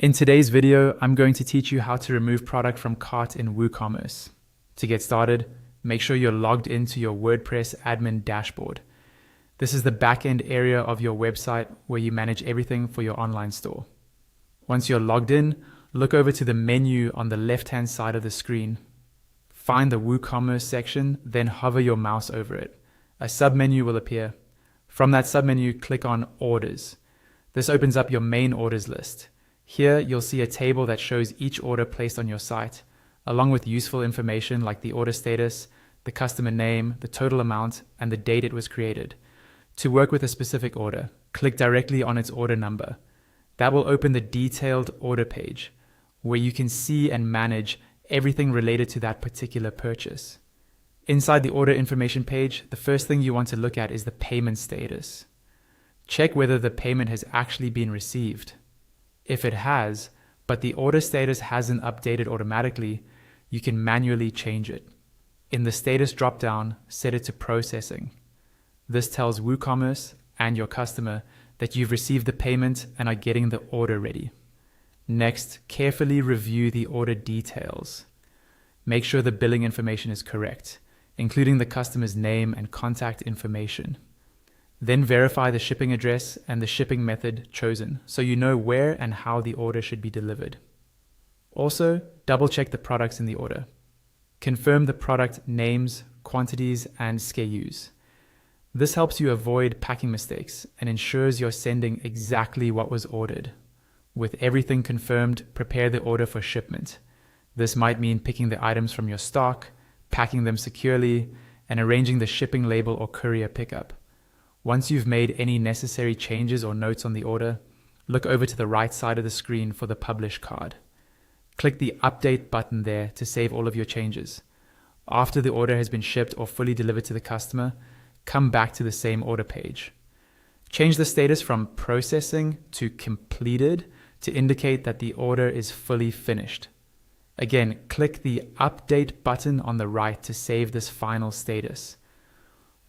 In today's video, I'm going to teach you how to remove product from cart in WooCommerce. To get started, make sure you're logged into your WordPress admin dashboard. This is the back-end area of your website where you manage everything for your online store. Once you're logged in, look over to the menu on the left-hand side of the screen. Find the WooCommerce section, then hover your mouse over it. A submenu will appear. From that submenu, click on Orders. This opens up your main orders list. Here, you'll see a table that shows each order placed on your site, along with useful information like the order status, the customer name, the total amount, and the date it was created. To work with a specific order, click directly on its order number. That will open the detailed order page, where you can see and manage everything related to that particular purchase. Inside the order information page, the first thing you want to look at is the payment status. Check whether the payment has actually been received. If it has, but the order status hasn't updated automatically, you can manually change it. In the status dropdown, set it to processing. This tells WooCommerce and your customer that you've received the payment and are getting the order ready. Next, carefully review the order details. Make sure the billing information is correct, including the customer's name and contact information. Then verify the shipping address and the shipping method chosen so you know where and how the order should be delivered. Also, double check the products in the order. Confirm the product names, quantities, and SKUs. This helps you avoid packing mistakes and ensures you're sending exactly what was ordered. With everything confirmed, prepare the order for shipment. This might mean picking the items from your stock, packing them securely, and arranging the shipping label or courier pickup. Once you've made any necessary changes or notes on the order, look over to the right side of the screen for the Publish card. Click the Update button there to save all of your changes. After the order has been shipped or fully delivered to the customer, come back to the same order page. Change the status from Processing to Completed to indicate that the order is fully finished. Again, click the Update button on the right to save this final status.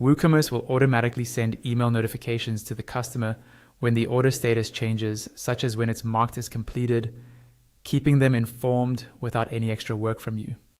WooCommerce will automatically send email notifications to the customer when the order status changes, such as when it's marked as completed, keeping them informed without any extra work from you.